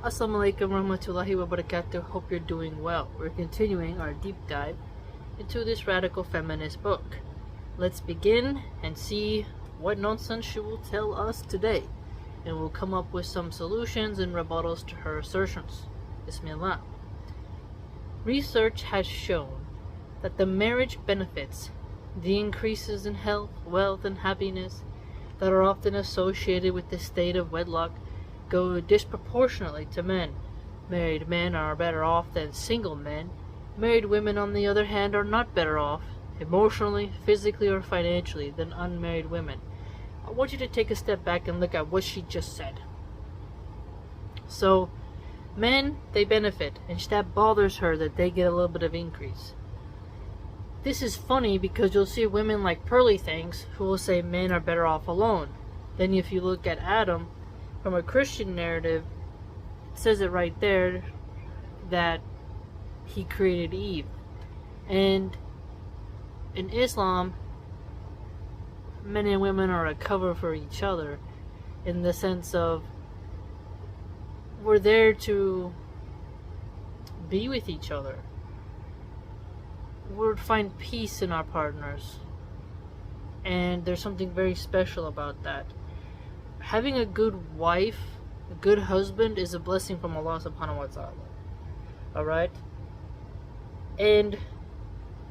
Assalamualaikum warahmatullahi wabarakatuh. Hope you're doing well. We're continuing our deep dive into this radical feminist book. Let's begin and see what nonsense she will tell us today, and we'll come up with some solutions and rebuttals to her assertions. Bismillah. Research has shown that the marriage benefits, the increases in health, wealth, and happiness that are often associated with the state of wedlock go disproportionately to men. Married men are better off than single men. Married women, on the other hand, are not better off, emotionally, physically, or financially, than unmarried women. I want you to take a step back and look at what she just said. So, men, they benefit, and that bothers her that they get a little bit of increase. This is funny because you'll see women like Pearly Things who will say men are better off alone. Then if you look at Adam, from a Christian narrative, it says it right there that he created Eve. And in Islam, men and women are a cover for each other in the sense of we're there to be with each other. We're to find peace in our partners. And there's something very special about that. Having a good wife, a good husband, is a blessing from Allah subhanahu wa ta'ala. Alright? And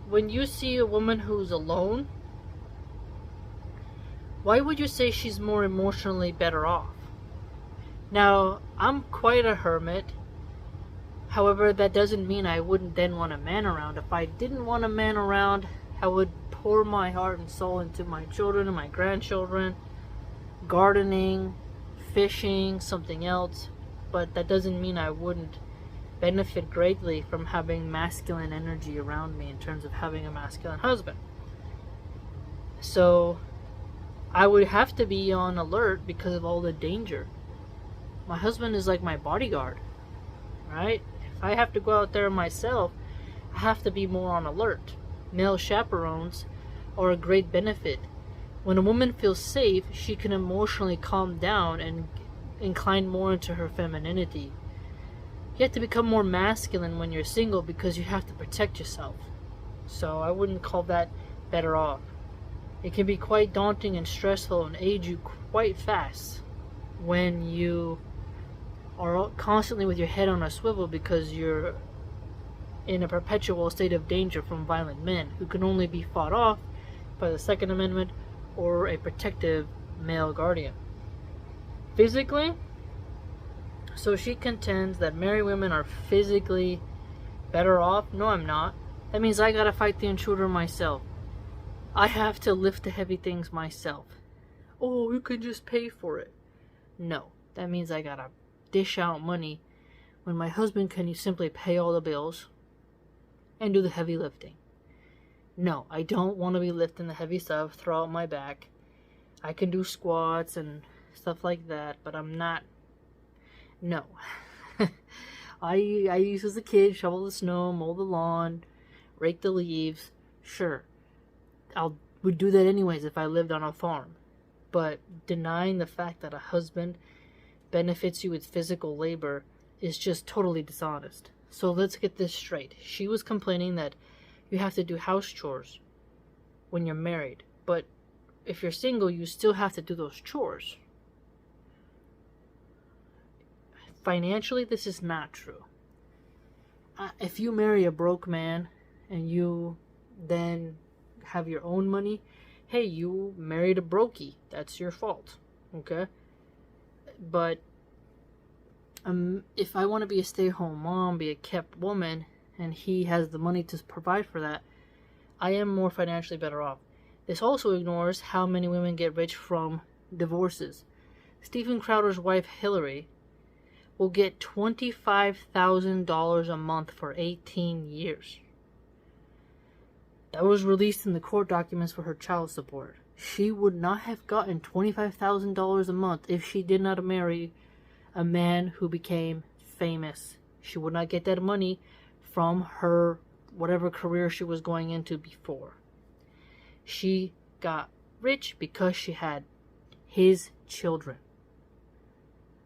when you see a woman who's alone, why would you say she's more emotionally better off? Now, I'm quite a hermit. However, that doesn't mean I wouldn't then want a man around. If I didn't want a man around, I would pour my heart and soul into my children and my grandchildren, gardening, fishing, something else. But that doesn't mean I wouldn't benefit greatly from having masculine energy around me in terms of having a masculine husband. So I would have to be on alert because of all the danger. My husband is like my bodyguard, right? If I have to go out there myself, I have to be more on alert. Male chaperones are a great benefit. When a woman feels safe, she can emotionally calm down and incline more into her femininity. You have to become more masculine when you're single because you have to protect yourself. So I wouldn't call that better off. It can be quite daunting and stressful and age you quite fast when you are constantly with your head on a swivel because you're in a perpetual state of danger from violent men who can only be fought off by the Second Amendment or a protective male guardian. Physically, so she contends that married women are physically better off. No, I'm not. That means I gotta fight the intruder myself. I have to lift the heavy things myself. Oh, you can just pay for it. No, that means I gotta dish out money when my husband can simply pay all the bills and do the heavy lifting. No, I don't want to be lifting the heavy stuff, throw out my back. I can do squats and stuff like that, but I'm not. No. I used as a kid, shovel the snow, mow the lawn, rake the leaves. Sure, would do that anyways if I lived on a farm. But denying the fact that a husband benefits you with physical labor is just totally dishonest. So let's get this straight. She was complaining that you have to do house chores when you're married, but if you're single, you still have to do those chores. Financially, this is not true. If you marry a broke man and you then have your own money, hey, you married a brokey. That's your fault, okay? But if I want to be a stay-at-home mom, be a kept woman, and he has the money to provide for that, I am more financially better off. This also ignores how many women get rich from divorces. Stephen Crowder's wife, Hillary, will get $25,000 a month for 18 years. That was released in the court documents for her child support. She would not have gotten $25,000 a month if she did not marry a man who became famous. She would not get that money from her whatever career she was going into before. She got rich because she had his children.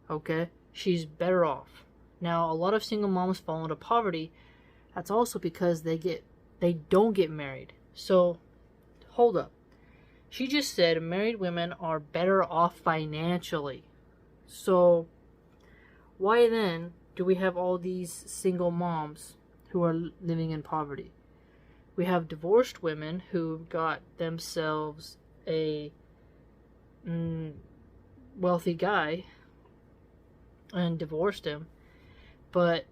Okay? She's better off. Now, a lot of single moms fall into poverty. That's also because they don't get married. So, hold up. She just said married women are better off financially. So, why then do we have all these single moms who are living in poverty? We have divorced women who got themselves a wealthy guy and divorced him, but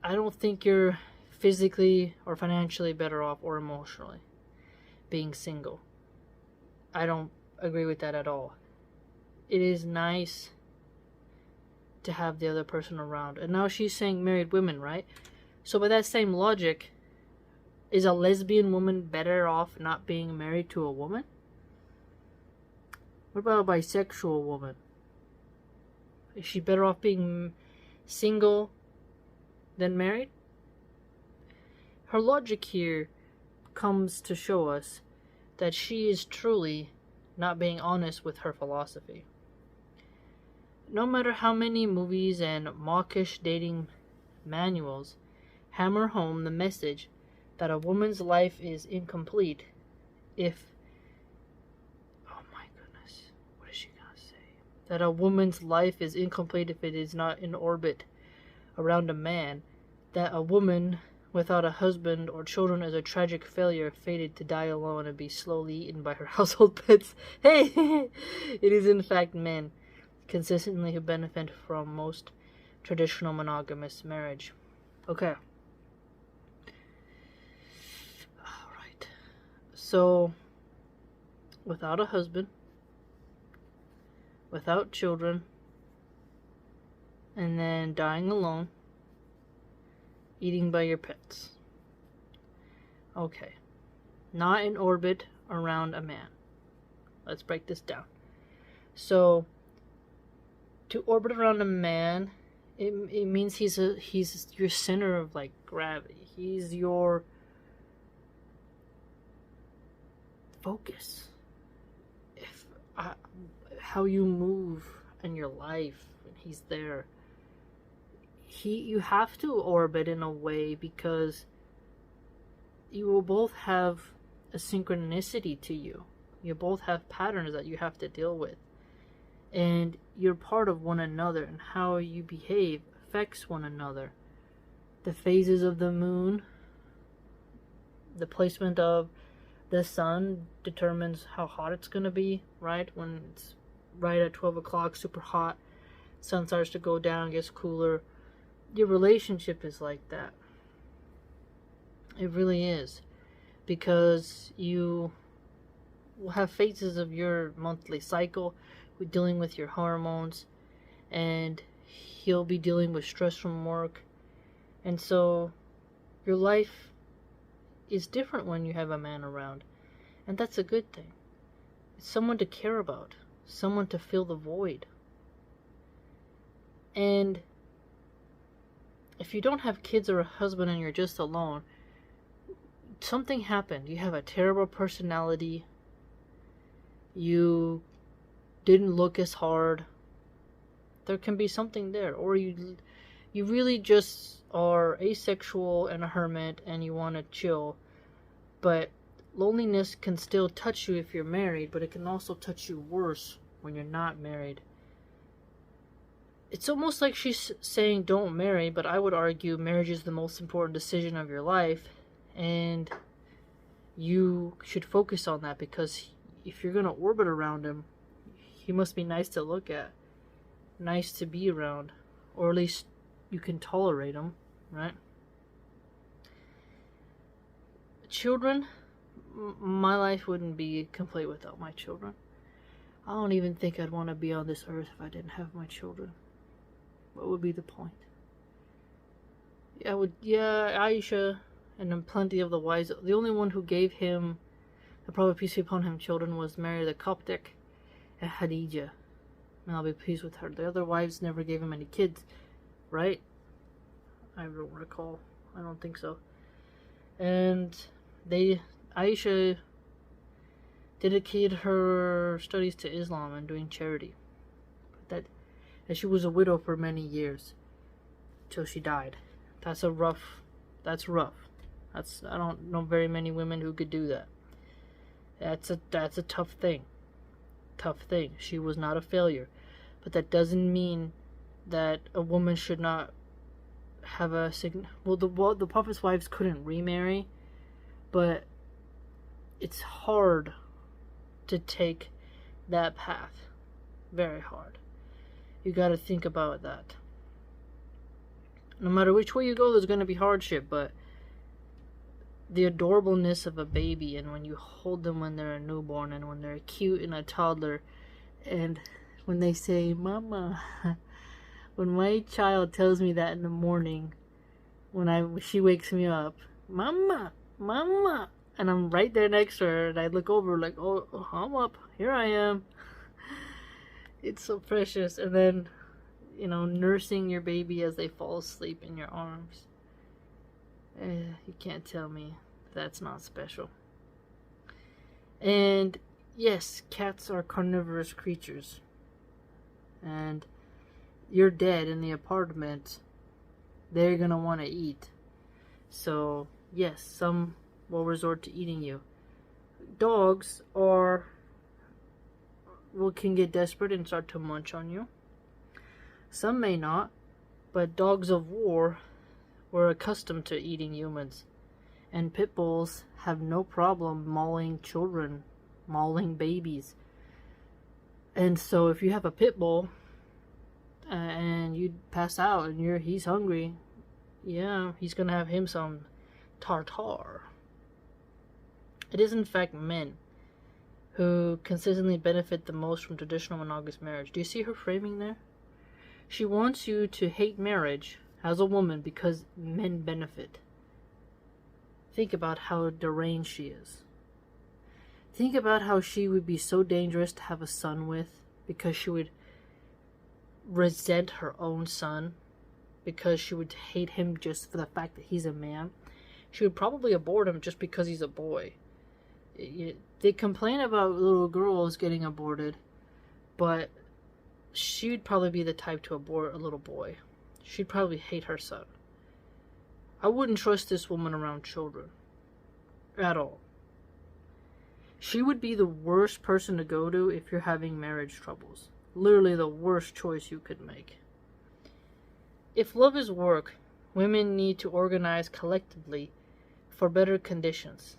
I don't think you're physically or financially better off, or emotionally, being single. I don't agree with that at all. It is nice to have the other person around. And now she's saying married women, right? So by that same logic, is a lesbian woman better off not being married to a woman? What about a bisexual woman? Is she better off being single than married? Her logic here comes to show us that she is truly not being honest with her philosophy. No matter how many movies and mawkish dating manuals hammer home the message that a woman's life is incomplete if... Oh my goodness, what is she gonna say? That a woman's life is incomplete if it is not in orbit around a man. That a woman without a husband or children is a tragic failure, fated to die alone and be slowly eaten by her household pets. Hey! It is in fact men consistently who benefit from most traditional monogamous marriage. Okay. Alright. So, without a husband, without children, and then dying alone, eating by your pets. Okay. Not in orbit around a man. Let's break this down. So, to orbit around a man, it means he's your center of like gravity. He's your focus. How you move in your life, and he's there. You have to orbit in a way because you will both have a synchronicity to you. You both have patterns that you have to deal with. And you're part of one another, and how you behave affects one another. The phases of the moon, the placement of the sun determines how hot it's going to be, right? When it's right at 12 o'clock, super hot, sun starts to go down, gets cooler. Your relationship is like that. It really is. Because you will have phases of your monthly cycle with dealing with your hormones, and he'll be dealing with stress from work. And so your life is different when you have a man around. And that's a good thing. It's someone to care about. Someone to fill the void. And if you don't have kids or a husband and you're just alone, something happened. You have a terrible personality. You didn't look as hard. There can be something there. Or you really just are asexual and a hermit and you want to chill. But loneliness can still touch you if you're married, but it can also touch you worse when you're not married. It's almost like she's saying don't marry, but I would argue marriage is the most important decision of your life, and you should focus on that, because if you're going to orbit around him, he must be nice to look at, nice to be around, or at least you can tolerate him, right? Children, my life wouldn't be complete without my children. I don't even think I'd want to be on this earth if I didn't have my children. What would be the point? Aisha and then plenty of the wives. The only one who gave him, the Prophet peace be upon him, children was Mary the Coptic and Khadija. May Allah be pleased with her. The other wives never gave him any kids, right? I don't recall. I don't think so. And Aisha dedicated her studies to Islam and doing charity. And she was a widow for many years. till she died. That's rough. I don't know very many women who could do that. That's a tough thing. She was not a failure. But that doesn't mean that a woman should not have the prophet's wives couldn't remarry, but it's hard to take that path. Very hard. You got to think about that. No matter which way you go, there's going to be hardship, but the adorableness of a baby, and when you hold them when they're a newborn, and when they're cute and a toddler, and when they say, Mama, when my child tells me that in the morning, when she wakes me up, Mama, Mama, and I'm right there next to her, and I look over like, oh, I'm up, here I am. It's so precious. And then, nursing your baby as they fall asleep in your arms. You can't tell me that's not special. And yes, cats are carnivorous creatures. And you're dead in the apartment, they're gonna want to eat. So yes, some will resort to eating you. Dogs can get desperate and start to munch on you. Some may not, but dogs of war were accustomed to eating humans. And pit bulls have no problem mauling children, mauling babies. And so if you have a pit bull and you pass out and he's hungry, yeah, he's gonna have him some tartar. It is in fact men who consistently benefit the most from traditional monogamous marriage. Do you see her framing there? She wants you to hate marriage as a woman because men benefit. Think about how deranged she is. Think about how she would be so dangerous to have a son with, because she would resent her own son, because she would hate him just for the fact that he's a man. She would probably abort him just because he's a boy. They complain about little girls getting aborted, but she'd probably be the type to abort a little boy. She'd probably hate her son. I wouldn't trust this woman around children. At all. She would be the worst person to go to if you're having marriage troubles. Literally the worst choice you could make. If love is work, women need to organize collectively for better conditions.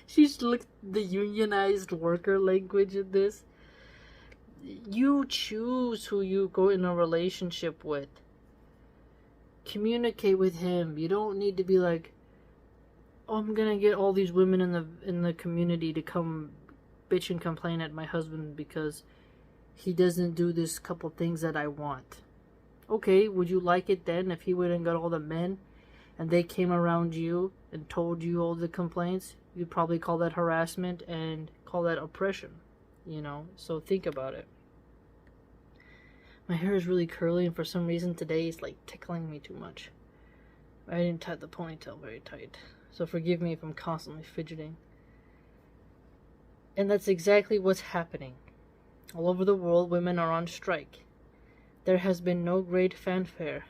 She's looked the unionized worker language in this. You choose who you go in a relationship with. Communicate with him. You don't need to be like, oh, I'm gonna get all these women in the community to come bitch and complain at my husband because he doesn't do this couple things that I want. Okay, would you like it then if he went and got all the men and they came around you and told you all the complaints? You'd probably call that harassment and call that oppression, so think about it. My hair is really curly, and for some reason today it's like tickling me too much. I didn't tie the ponytail very tight, so forgive me if I'm constantly fidgeting. And that's exactly what's happening. All over the world, women are on strike. There has been no great fanfare,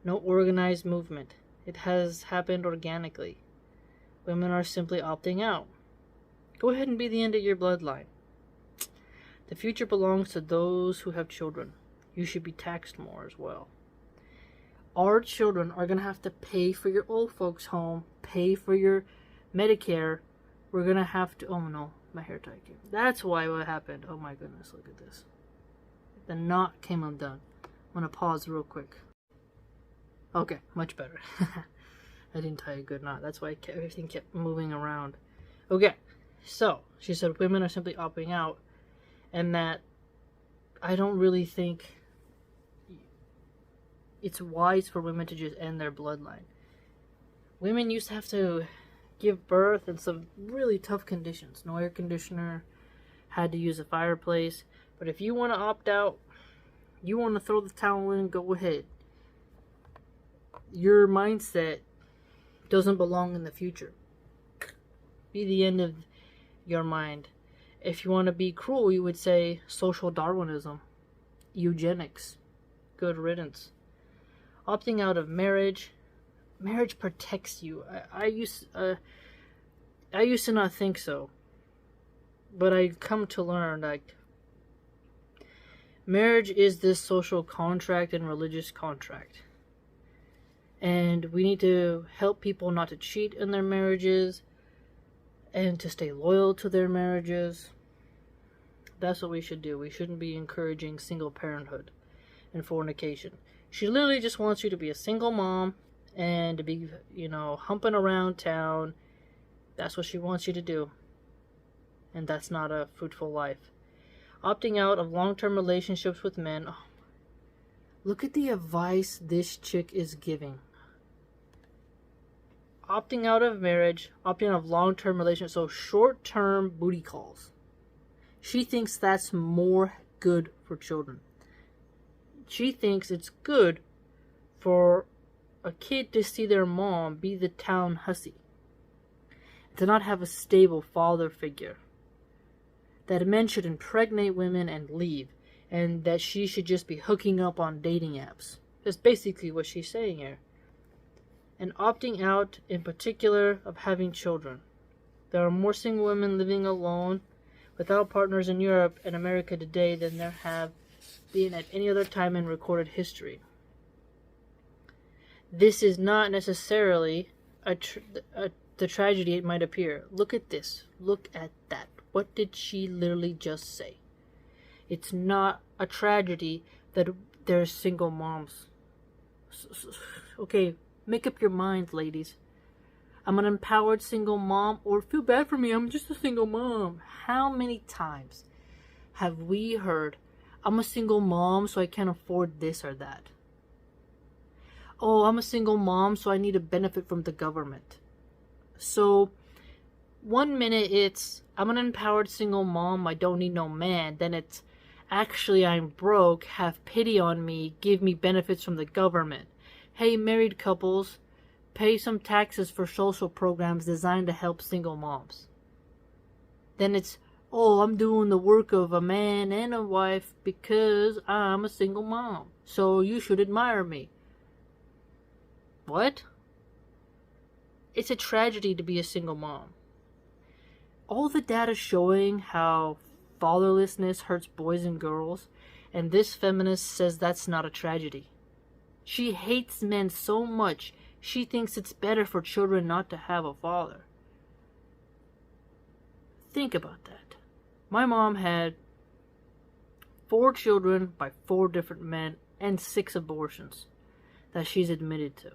no organized movement. It has happened organically. Women are simply opting out. Go ahead and be the end of your bloodline. The future belongs to those who have children. You should be taxed more as well. Our children are going to have to pay for your old folks' home, pay for your Medicare. We're going to have to... Oh no, my hair tied again. That's why what happened. Oh my goodness, look at this. The knot came undone. I'm going to pause real quick. Okay, much better. I didn't tie a good knot. That's why everything kept moving around. Okay, so she said women are simply opting out, and that I don't really think it's wise for women to just end their bloodline. Women used to have to give birth in some really tough conditions. No air conditioner, had to use a fireplace. But if you want to opt out, you want to throw the towel in, go ahead. Your mindset doesn't belong in the future. Be the end of your mind. If you want to be cruel, you would say social Darwinism, eugenics. good riddance. Opting out of marriage. Marriage protects you. I used to not think so, but I come to learn like marriage is this social contract and religious contract, and we need to help people not to cheat in their marriages and to stay loyal to their marriages. That's what we should do. We shouldn't be encouraging single parenthood and fornication. She literally just wants you to be a single mom and to be, humping around town. That's what she wants you to do. And that's not a fruitful life. Opting out of long-term relationships with men. Oh, look at the advice this chick is giving. Opting out of marriage, opting out of long-term relationships, so short-term booty calls. She thinks that's more good for children. She thinks it's good for a kid to see their mom be the town hussy, to not have a stable father figure, that men should impregnate women and leave, and that she should just be hooking up on dating apps. That's basically what she's saying here. And opting out, in particular, of having children. There are more single women living alone without partners in Europe and America today than there have been at any other time in recorded history. This is not necessarily the tragedy it might appear. Look at this. Look at that. What did she literally just say? It's not a tragedy that there's single moms. Okay, make up your minds, ladies. I'm an empowered single mom, or feel bad for me, I'm just a single mom. How many times have we heard, I'm a single mom, so I can't afford this or that? Oh, I'm a single mom, so I need a benefit from the government. So, one minute it's, I'm an empowered single mom, I don't need no man. Then it's, actually I'm broke, have pity on me, give me benefits from the government. Hey, married couples, pay some taxes for social programs designed to help single moms. Then it's, oh, I'm doing the work of a man and a wife because I'm a single mom, so you should admire me. What? It's a tragedy to be a single mom. All the data showing how fatherlessness hurts boys and girls, and this feminist says that's not a tragedy. She hates men so much, she thinks it's better for children not to have a father. Think about that. My mom had 4 children by 4 different men and 6 abortions that she's admitted to.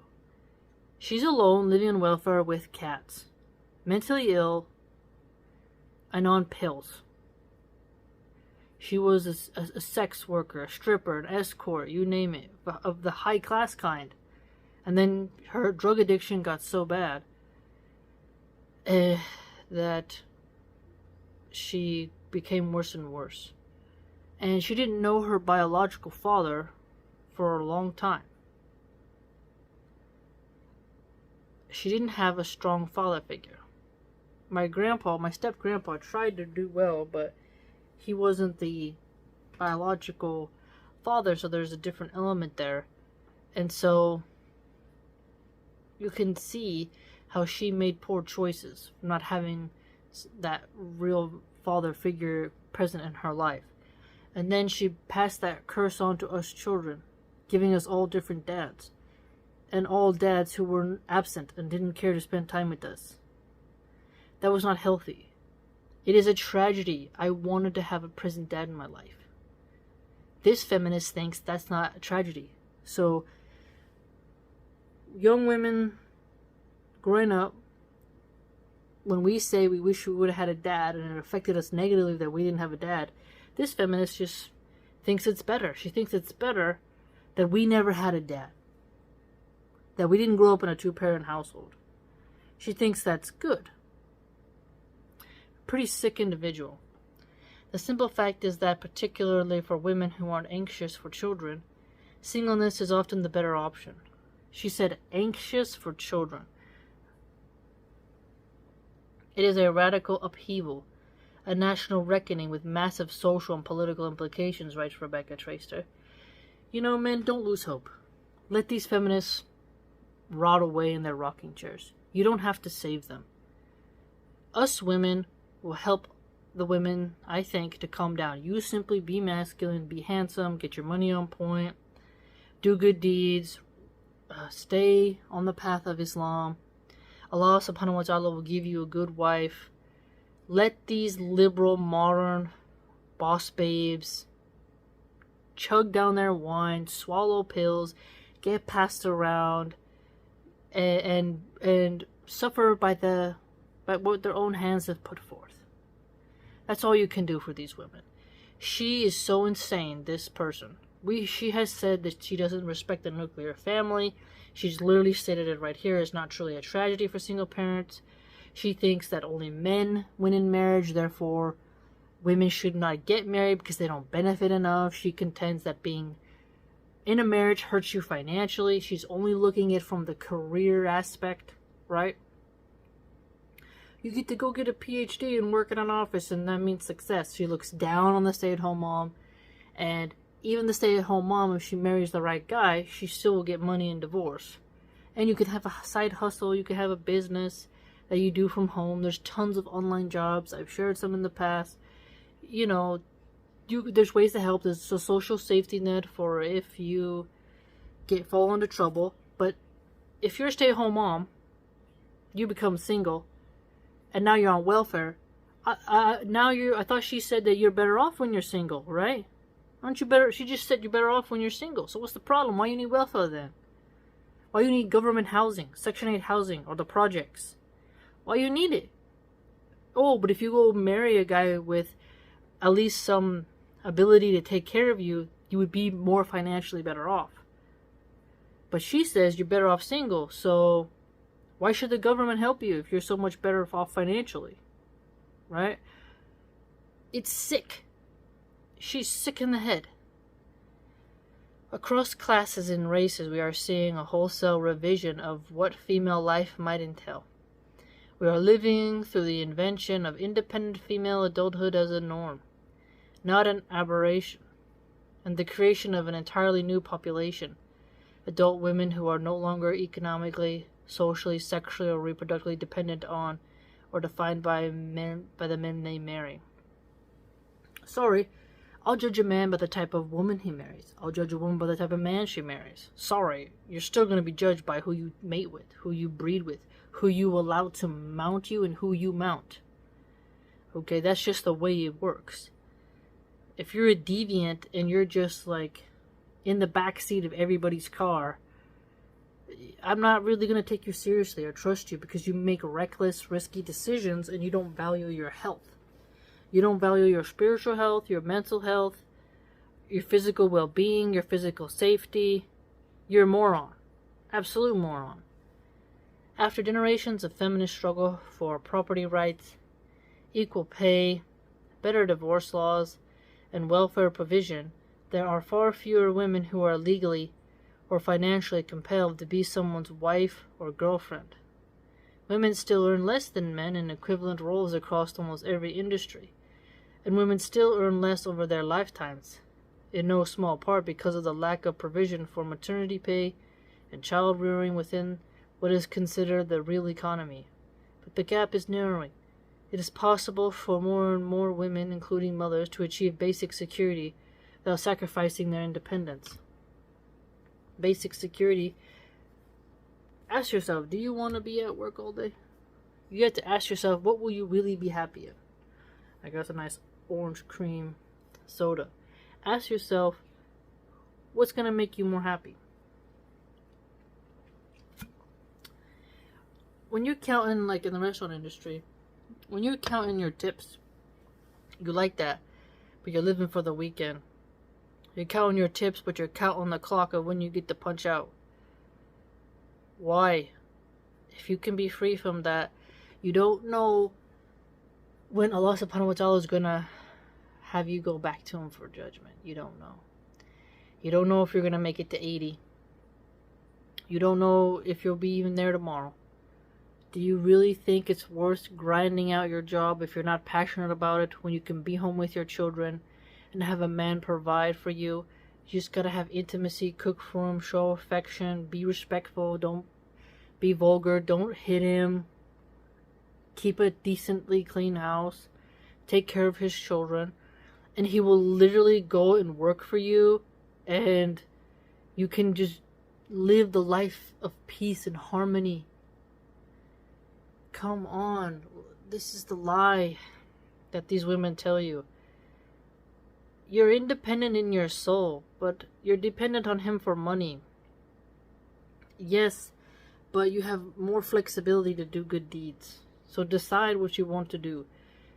She's alone, living on welfare with cats, mentally ill, and on pills. She was a sex worker, a stripper, an escort, you name it, of the high class kind. And then her drug addiction got so bad that she became worse and worse. And she didn't know her biological father for a long time. She didn't have a strong father figure. My step-grandpa, tried to do well, but he wasn't the biological father, so there's a different element there. And so you can see how she made poor choices, not having that real father figure present in her life. And then she passed that curse on to us children, giving us all different dads. And all dads who were absent and didn't care to spend time with us. That was not healthy. It is a tragedy. I wanted to have a present dad in my life. This feminist thinks that's not a tragedy. So, young women growing up, when we say we wish we would have had a dad and it affected us negatively that we didn't have a dad, this feminist just thinks it's better. She thinks it's better that we never had a dad. That we didn't grow up in a 2-parent household. She thinks that's good. Pretty sick individual. The simple fact is that, particularly for women who aren't anxious for children, singleness is often the better option. She said anxious for children. It is a radical upheaval, a national reckoning with massive social and political implications, writes Rebecca Traister. You know, men, don't lose hope. Let these feminists rot away in their rocking chairs. You don't have to save them. Us women will help the women, I think, to calm down. You simply be masculine, be handsome, get your money on point, do good deeds, stay on the path of Islam. Allah subhanahu wa ta'ala will give you a good wife. Let these liberal, modern boss babes chug down their wine, swallow pills, get passed around, and suffer by what their own hands have put forth. That's all you can do for these women. She is so insane, this person. She has said that she doesn't respect the nuclear family. She's literally stated it right here. It's not truly a tragedy for single parents. She thinks that only men win in marriage, therefore women should not get married because they don't benefit enough. She contends that being in a marriage hurts you financially. She's only looking at it from the career aspect, right? You get to go get a PhD and work in an office, and that means success. She looks down on the stay-at-home mom, and even the stay-at-home mom, if she marries the right guy, she still will get money in divorce. And you can have a side hustle, you can have a business that you do from home. There's tons of online jobs. I've shared some in the past. You know, there's ways to help. There's a social safety net for if you fall into trouble. But if you're a stay-at-home mom, you become single, and now you're on welfare. I thought she said that you're better off when you're single, right? Aren't you better? She just said you're better off when you're single. So what's the problem? Why you need welfare then? Why you need government housing, Section 8 housing, or the projects? Why you need it? Oh, but if you go marry a guy with at least some ability to take care of you, you would be more financially better off. But she says you're better off single, so why should the government help you if you're so much better off financially? Right? It's sick. She's sick in the head. Across classes and races, we are seeing a wholesale revision of what female life might entail. We are living through the invention of independent female adulthood as a norm, not an aberration, and the creation of an entirely new population, adult women who are no longer economically, socially, sexually, or reproductively dependent on or defined by the men they marry. Sorry, I'll judge a man by the type of woman he marries. I'll judge a woman by the type of man she marries. Sorry, you're still going to be judged by who you mate with, who you breed with, who you allow to mount you, and who you mount. Okay, that's just the way it works. If you're a deviant and you're just like in the back seat of everybody's car, I'm not really going to take you seriously or trust you because you make reckless, risky decisions and you don't value your health. You don't value your spiritual health, your mental health, your physical well-being, your physical safety. You're a moron. Absolute moron. After generations of feminist struggle for property rights, equal pay, better divorce laws, and welfare provision, there are far fewer women who are legally or financially compelled to be someone's wife or girlfriend. Women still earn less than men in equivalent roles across almost every industry, and women still earn less over their lifetimes, in no small part because of the lack of provision for maternity pay and child rearing within what is considered the real economy. But the gap is narrowing. It is possible for more and more women, including mothers, to achieve basic security without sacrificing their independence. Basic security. Ask yourself, do you want to be at work all day? You have to ask yourself, what will you really be happy in? I got a nice orange cream soda. Ask yourself, what's going to make you more happy? When you're counting, like in the restaurant industry, when you're counting your tips, you like that, but you're living for the weekend. You're counting your tips, but you're counting the clock of when you get to punch out. Why? If you can be free from that, you don't know when Allah subhanahu wa ta'ala is gonna have you go back to Him for judgment. You don't know. You don't know if you're gonna make it to 80. You don't know if you'll be even there tomorrow. Do you really think it's worth grinding out your job if you're not passionate about it when you can be home with your children and have a man provide for you? You just gotta have intimacy, cook for him, show affection, be respectful, don't be vulgar, don't hit him, keep a decently clean house, take care of his children, and he will literally go and work for you, and you can just live the life of peace and harmony. Come on. This is the lie that these women tell you. You're independent in your soul, but you're dependent on him for money. Yes, but you have more flexibility to do good deeds. So decide what you want to do.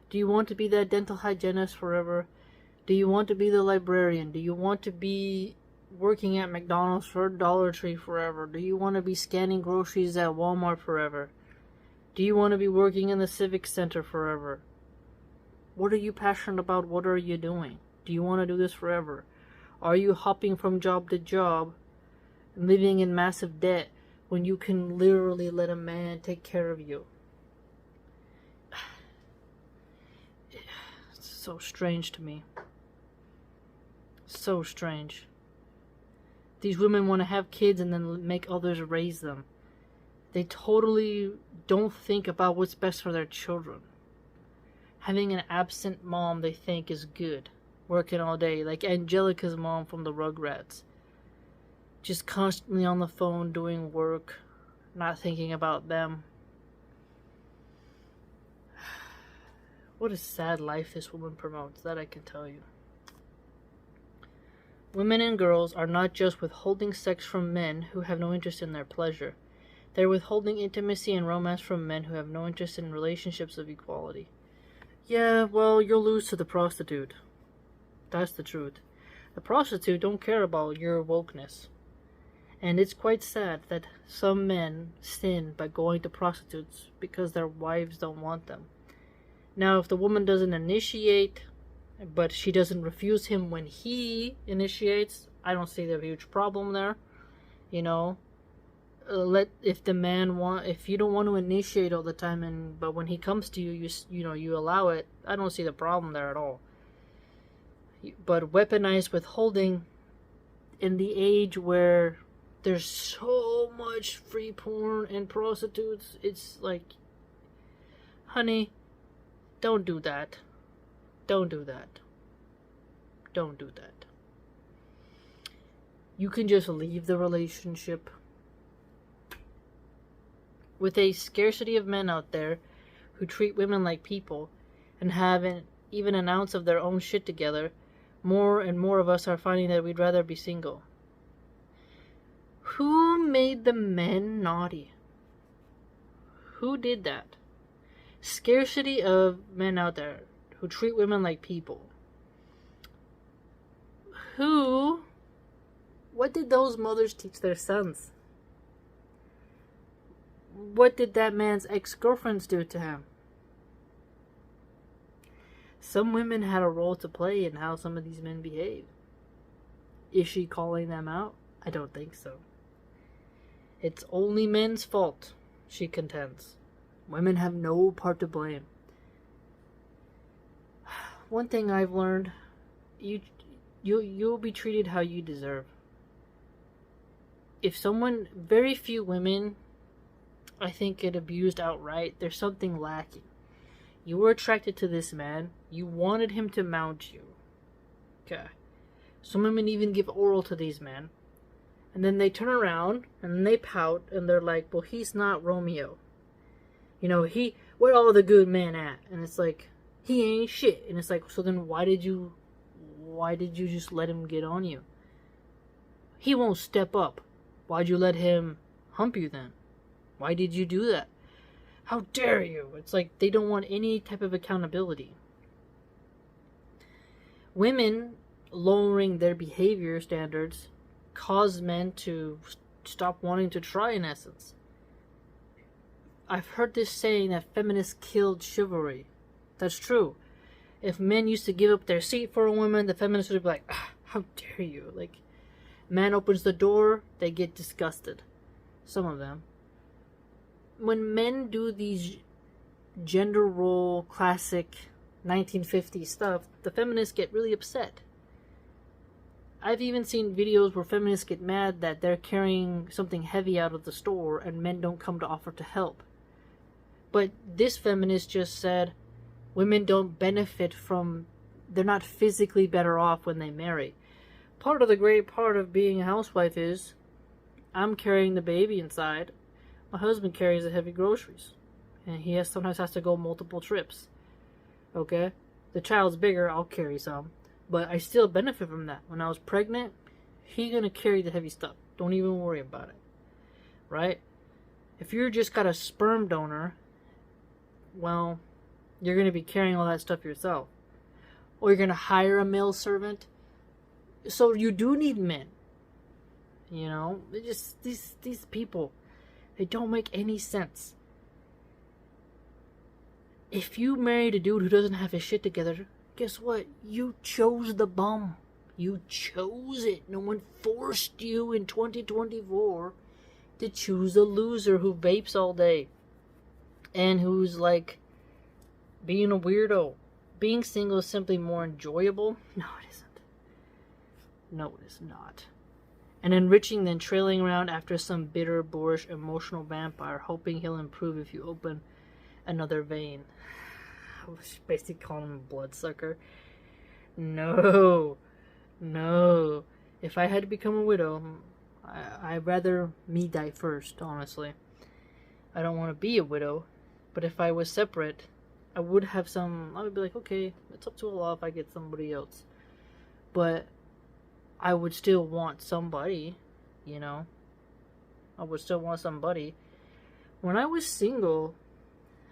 Do you want to be that dental hygienist forever? Do you want to be the librarian? Do you want to be working at McDonald's or Dollar Tree forever? Do you want to be scanning groceries at Walmart forever? Do you want to be working in the Civic Center forever? What are you passionate about? What are you doing? Do you want to do this forever? Are you hopping from job to job and living in massive debt when you can literally let a man take care of you? It's so strange to me. So strange. These women want to have kids and then make others raise them. They totally don't think about what's best for their children. Having an absent mom they think is good. Working all day, like Angelica's mom from the Rugrats. Just constantly on the phone doing work, not thinking about them. What a sad life this woman promotes, that I can tell you. Women and girls are not just withholding sex from men who have no interest in their pleasure. They're withholding intimacy and romance from men who have no interest in relationships of equality. Yeah, well, you'll lose to the prostitute. That's the truth. The prostitute don't care about your wokeness. And it's quite sad that some men sin by going to prostitutes because their wives don't want them. Now, if the woman doesn't initiate, but she doesn't refuse him when he initiates, I don't see the huge problem there. You know, if you don't want to initiate all the time, but when he comes to you, you allow it. I don't see the problem there at all. But weaponized withholding in the age where there's so much free porn and prostitutes, it's like, honey, don't do that. Don't do that. Don't do that. You can just leave the relationship. With a scarcity of men out there who treat women like people and haven't even an ounce of their own shit together, more and more of us are finding that we'd rather be single. Who made the men naughty? Who did that? Scarcity of men out there who treat women like people. What did those mothers teach their sons? What did that man's ex-girlfriends do to him? Some women had a role to play in how some of these men behave. Is she calling them out? I don't think so. It's only men's fault, she contends. Women have no part to blame. One thing I've learned, you'll be treated how you deserve. Very few women, I think, get abused outright. There's something lacking. You were attracted to this man. You wanted him to mount you. Okay. Some women even give oral to these men. And then they turn around and they pout and they're like, well, he's not Romeo. You know, where all the good men at? And it's like, he ain't shit. And it's like, so then why did you just let him get on you? He won't step up. Why'd you let him hump you then? Why did you do that? How dare you? It's like they don't want any type of accountability. Women lowering their behavior standards cause men to stop wanting to try, in essence. I've heard this saying that feminists killed chivalry. That's true. If men used to give up their seat for a woman, the feminists would be like, how dare you? Like, man opens the door, they get disgusted. Some of them. When men do these gender role, classic 1950s stuff, the feminists get really upset. I've even seen videos where feminists get mad that they're carrying something heavy out of the store and men don't come to offer to help. But this feminist just said women don't benefit from, they're not physically better off when they marry. Part of the great part of being a housewife is I'm carrying the baby inside. My husband carries the heavy groceries. And he sometimes has to go multiple trips. Okay? The child's bigger, I'll carry some. But I still benefit from that. When I was pregnant, he's gonna carry the heavy stuff. Don't even worry about it. Right? If you're just got a sperm donor, well, you're gonna be carrying all that stuff yourself. Or you're gonna hire a male servant. So you do need men. You know? They just these people, they don't make any sense. If you married a dude who doesn't have his shit together, guess what? You chose the bum. You chose it. No one forced you in 2024 to choose a loser who vapes all day. And who's like being a weirdo. Being single is simply more enjoyable. No, it isn't. No, it is not. And enriching than trailing around after some bitter, boorish, emotional vampire, hoping he'll improve if you open another vein. I was basically calling him a bloodsucker. No. If I had to become a widow, I'd rather me die first, honestly. I don't want to be a widow, but if I was separate, I would be like, okay, it's up to Allah if I get somebody else. But I would still want somebody, you know? I would still want somebody. When I was single,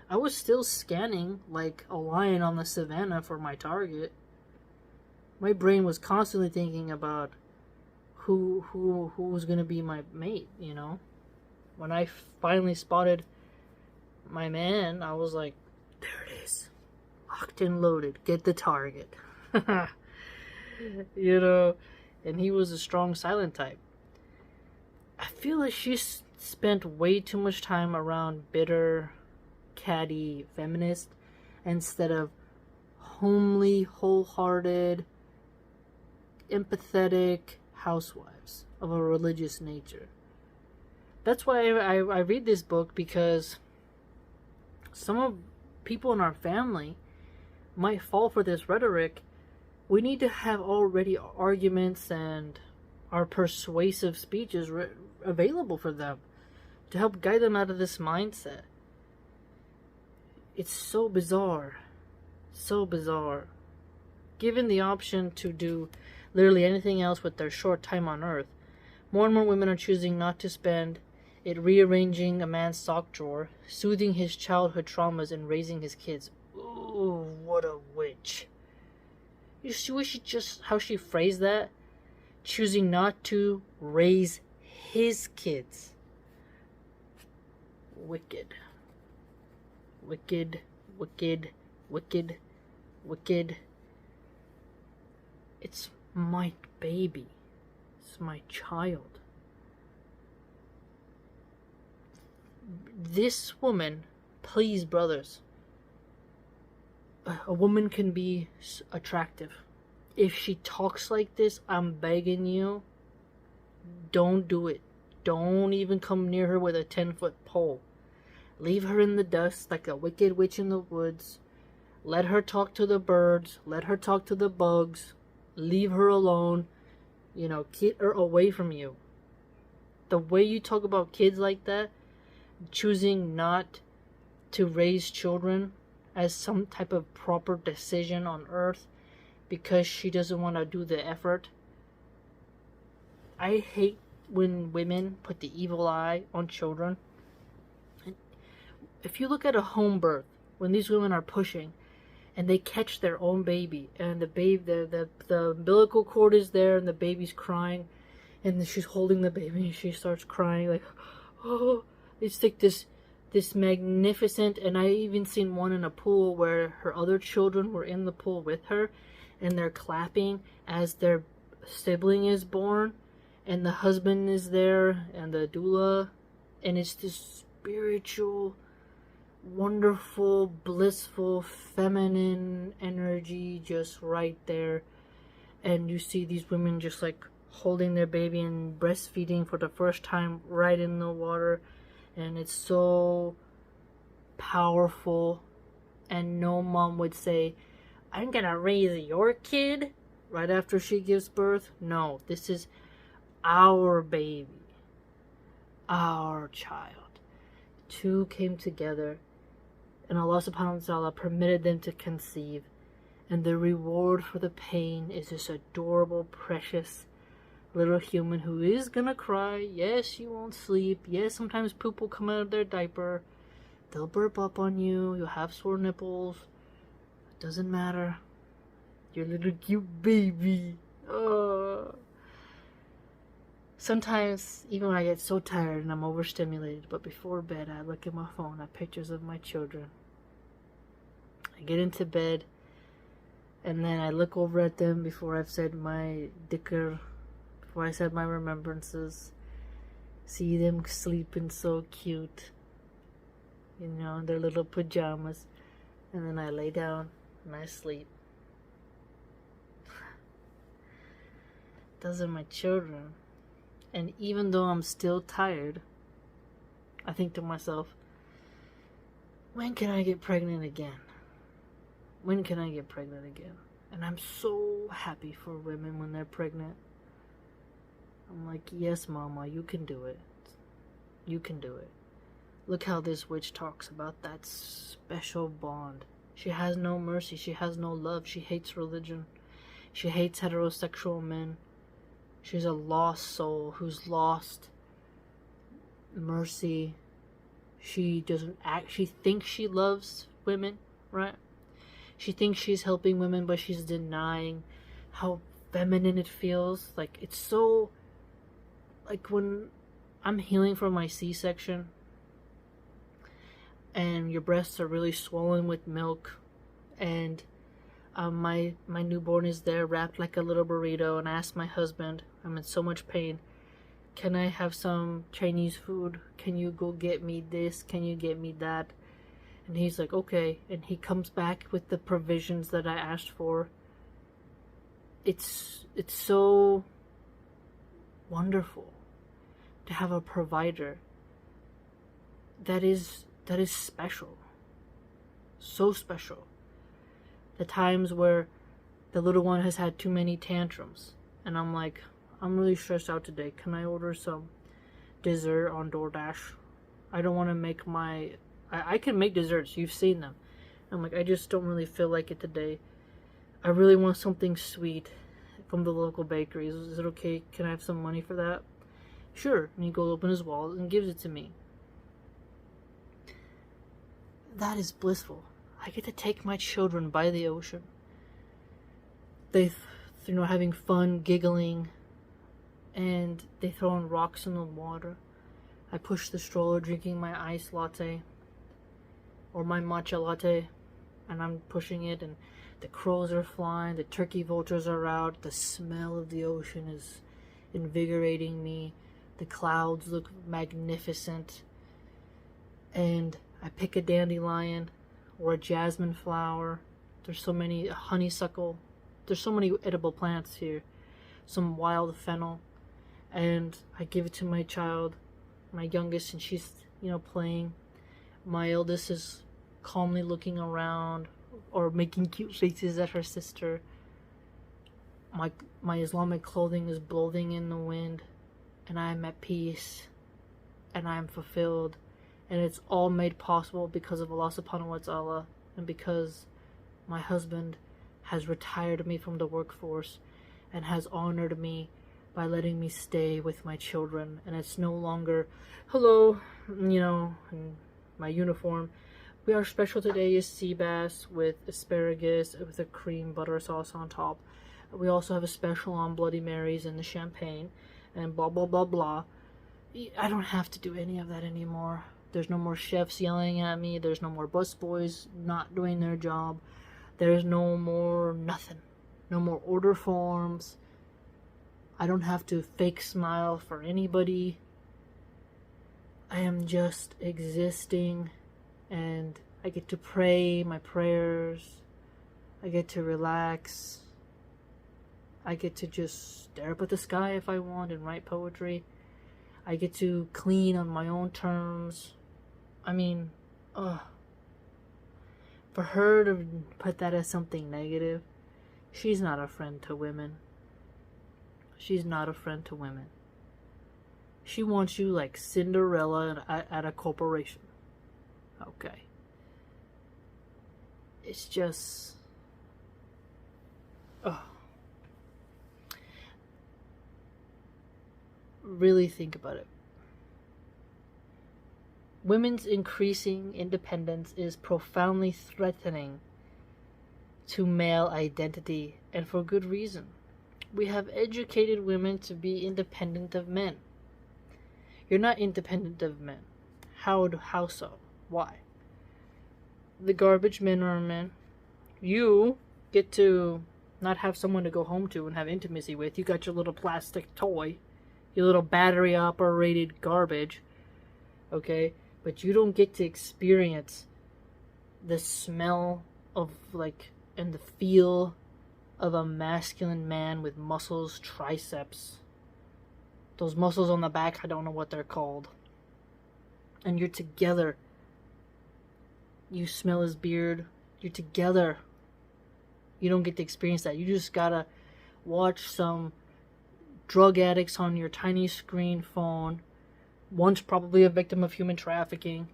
I was still scanning like a lion on the savannah for my target. My brain was constantly thinking about who was gonna be my mate, you know? When I finally spotted my man, I was like, there it is. Locked and loaded. Get the target. You know? And he was a strong silent type. I feel like she spent way too much time around bitter, catty feminist instead of homely, wholehearted, empathetic housewives of a religious nature. That's why I read this book, because some of people in our family might fall for this rhetoric. We need to have already arguments and our persuasive speeches available for them to help guide them out of this mindset. It's so bizarre. So bizarre. Given the option to do literally anything else with their short time on earth, more and more women are choosing not to spend it rearranging a man's sock drawer, soothing his childhood traumas, and raising his kids. Ooh, what a witch. You see how she phrased that? Choosing not to raise his kids. Wicked. Wicked, wicked, wicked, wicked. It's my baby. It's my child. This woman, please, brothers, a woman can be attractive. If she talks like this, I'm begging you, don't do it. Don't even come near her with a 10-foot pole. Leave her in the dust like a wicked witch in the woods. Let her talk to the birds. Let her talk to the bugs. Leave her alone. You know, keep her away from you. The way you talk about kids like that, choosing not to raise children as some type of proper decision on earth because she doesn't want to do the effort. I hate when women put the evil eye on children. If you look at a home birth, when these women are pushing and they catch their own baby and the umbilical cord is there and the baby's crying and she's holding the baby and she starts crying like, oh, it's like this magnificent. And I even seen one in a pool where her other children were in the pool with her and they're clapping as their sibling is born and the husband is there and the doula, and it's this spiritual, wonderful, blissful, feminine energy just right there. and you see these women just like holding their baby and breastfeeding for the first time right in the water, and it's so powerful. And no mom would say, I'm gonna raise your kid right after she gives birth. No, this is our baby, our child. Two came together, and Allah subhanahu wa ta'ala permitted them to conceive, and the reward for the pain is this adorable, precious little human who is gonna cry. Yes, you won't sleep. Yes, sometimes poop will come out of their diaper. They'll burp up on you. You'll have sore nipples. It doesn't matter. Your little cute baby. Oh. Sometimes, even when I get so tired and I'm overstimulated, but before bed, I look at my phone at pictures of my children. I get into bed, and then I look over at them before I've said my dhikr, before I said my remembrances. See them sleeping so cute, you know, in their little pajamas. And then I lay down and I sleep. Those are my children. And even though I'm still tired, I think to myself, when can I get pregnant again? When can I get pregnant again? And I'm so happy for women when they're pregnant. I'm like, yes, mama, you can do it. You can do it. Look how this witch talks about that special bond. She has no mercy. She has no love. She hates religion. She hates heterosexual men. She's a lost soul who's lost mercy. She doesn't act. She thinks she loves women, right? She thinks she's helping women, but she's denying how feminine it feels. Like, it's so... Like, when I'm healing from my C-section, and your breasts are really swollen with milk, and my newborn is there wrapped like a little burrito, and I asked my husband, I'm in so much pain, can I have some Chinese food? Can you go get me this? Can you get me that? And he's like, okay. And he comes back with the provisions that I asked for. It's so wonderful to have a provider that is special. So special. The times where the little one has had too many tantrums, and I'm like, I'm really stressed out today. Can I order some dessert on DoorDash? I don't want to make I can make desserts. You've seen them. I'm like, I just don't really feel like it today. I really want something sweet from the local bakery. Is it okay? Can I have some money for that? Sure. And he goes open his wallet and gives it to me. That is blissful. I get to take my children by the ocean. They, having fun, giggling, and they throwing rocks in the water. I push the stroller, drinking my iced latte, or my matcha latte, and I'm pushing it, and the crows are flying, the turkey vultures are out, the smell of the ocean is invigorating me, the clouds look magnificent, and I pick a dandelion or a jasmine flower. There's so many, honeysuckle. There's so many edible plants here. Some wild fennel. And I give it to my child, my youngest, and she's, playing. My eldest is calmly looking around or making cute faces at her sister. My Islamic clothing is blowing in the wind, and I am at peace, and I am fulfilled. And it's all made possible because of Allah subhanahu wa ta'ala, and because my husband has retired me from the workforce and has honored me by letting me stay with my children. And it's no longer, hello, in my uniform. Our special today is sea bass with asparagus with a cream butter sauce on top. We also have a special on Bloody Marys and the champagne and blah blah blah blah. I don't have to do any of that anymore. There's no more chefs yelling at me. There's no more busboys not doing their job. There's no more nothing. No more order forms. I don't have to fake smile for anybody. I am just existing, and I get to pray my prayers. I get to relax. I get to just stare up at the sky if I want and write poetry. I get to clean on my own terms. I mean, for her to put that as something negative, she's not a friend to women. She's not a friend to women. She wants you like Cinderella at a corporation. Okay. It's just... Really think about it. Women's increasing independence is profoundly threatening to male identity, and for good reason. We have educated women to be independent of men. You're not independent of men. How so? Why? The garbage men are men. You get to not have someone to go home to and have intimacy with. You got your little plastic toy, your little battery operated garbage, okay? But you don't get to experience the smell of and the feel of a masculine man with muscles, triceps. Those muscles on the back, I don't know what they're called. And you're together. You smell his beard. You're together. You don't get to experience that. You just gotta watch some drug addicts on your tiny screen phone, once probably a victim of human trafficking,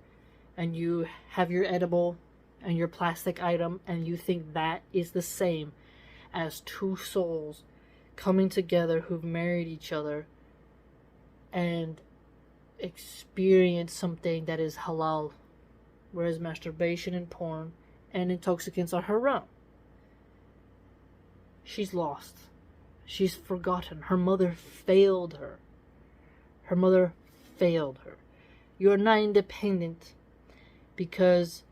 and you have your edible and your plastic item, and you think that is the same as two souls coming together who've married each other and experience something that is halal, whereas masturbation and porn and intoxicants are haram. She's lost. She's forgotten. Her mother failed her. Her mother failed her. You're not independent because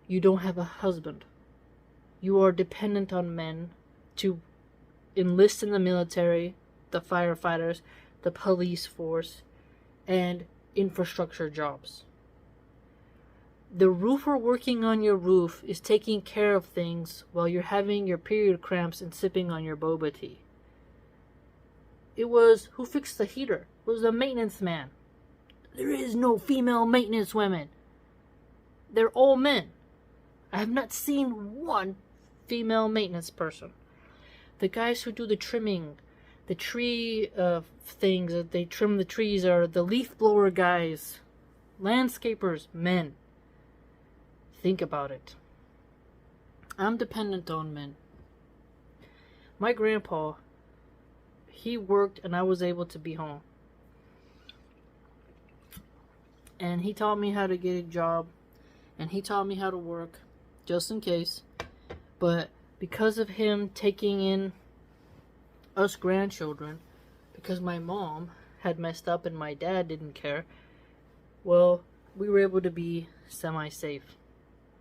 you don't have a husband. You are dependent on men to enlist in the military, the firefighters, the police force, and infrastructure jobs. The roofer working on your roof is taking care of things while you're having your period cramps and sipping on your boba tea. It was who fixed the heater. It was the maintenance man. There is no female maintenance women. They're all men. I have not seen one female maintenance person. The guys who do the trimming, the tree things that they trim the trees are the leaf blower guys, landscapers, men. Think about it. I'm dependent on men. My grandpa, he worked and I was able to be home. And he taught me how to get a job. And he taught me how to work, just in case. But because of him taking in us grandchildren, because my mom had messed up and my dad didn't care, well, we were able to be semi-safe.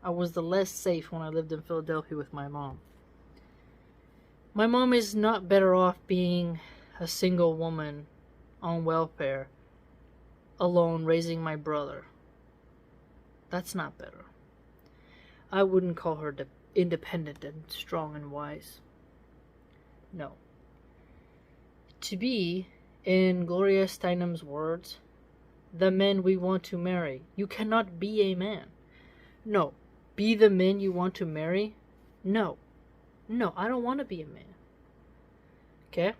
I was the less safe when I lived in Philadelphia with my mom. My mom is not better off being a single woman on welfare, alone raising my brother. That's not better. I wouldn't call her independent and strong and wise. No. To be, in Gloria Steinem's words, the men we want to marry. You cannot be a man. No. Be the men you want to marry? No. No, I don't want to be a man. Okay?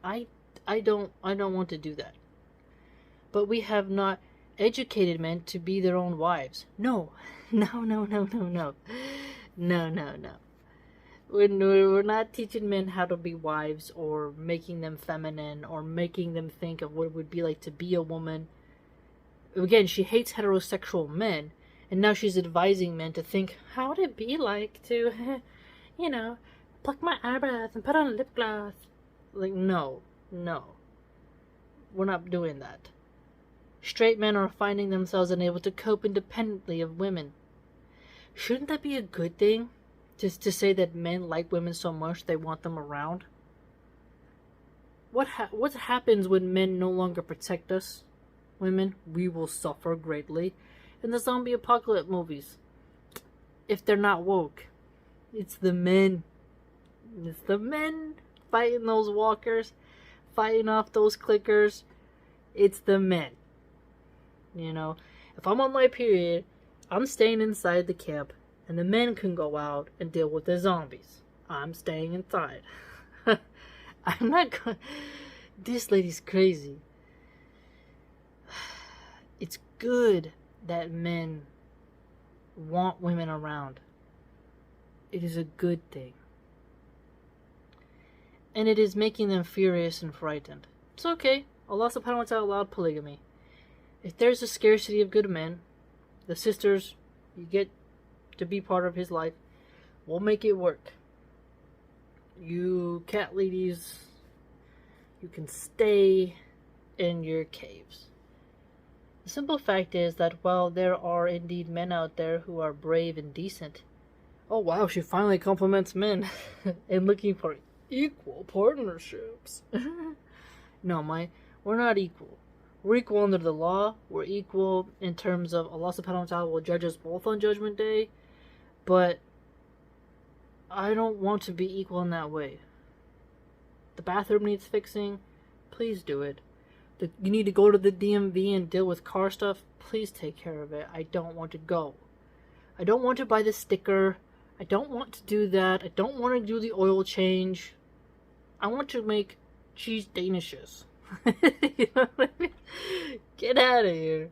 I don't want to do that. But we have not educated men to be their own wives. No. No. We're not teaching men how to be wives or making them feminine or making them think of what it would be like to be a woman. Again, she hates heterosexual men. And now she's advising men to think, how would it be like to, pluck my eyebrows and put on a lip gloss? Like, no. We're not doing that. Straight men are finding themselves unable to cope independently of women. Shouldn't that be a good thing? Just to say that men like women so much they want them around? What happens when men no longer protect us? Women, we will suffer greatly. In the zombie apocalypse movies, if they're not woke, it's the men. It's the men fighting those walkers, fighting off those clickers. It's the men. You know, if I'm on my period, I'm staying inside the camp, and the men can go out and deal with the zombies. I'm staying inside. I'm not going. This lady's crazy. It's good that men want women around. It is a good thing. And it is making them furious and frightened. It's okay. Allah subhanahu wa ta'ala allowed polygamy. If there's a scarcity of good men, the sisters, you get to be part of his life, we'll make it work. You cat ladies, you can stay in your caves. The simple fact is that while there are indeed men out there who are brave and decent, oh wow, she finally compliments men and looking for equal partnerships. No, we're not equal. We're equal under the law. We're equal in terms of Allah subhanahu wa ta'ala will judge us both on Judgment Day. But I don't want to be equal in that way. The bathroom needs fixing. Please do it. You need to go to the DMV and deal with car stuff. Please take care of it. I don't want to go. I don't want to buy the sticker. I don't want to do that. I don't want to do the oil change. I want to make cheese danishes. You know what I mean? Get out of here.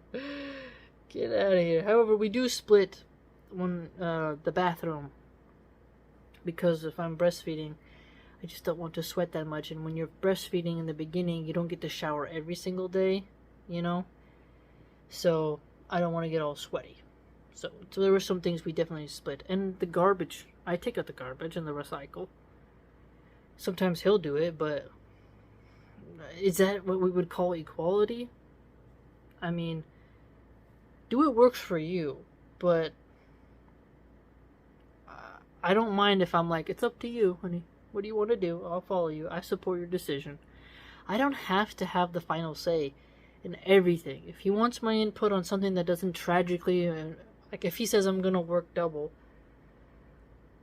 Get out of here. However, we do split the bathroom. Because if I'm breastfeeding, I just don't want to sweat that much. And when you're breastfeeding in the beginning, you don't get to shower every single day, you know? So, I don't want to get all sweaty. So there were some things we definitely split. And the garbage, I take out the garbage and the recycle. Sometimes he'll do it, but is that what we would call equality? I mean, do what works for you, but I don't mind if I'm like, it's up to you, honey. What do you want to do? I'll follow you. I support your decision. I don't have to have the final say in everything. If he wants my input on something that doesn't tragically, like if he says I'm gonna work double,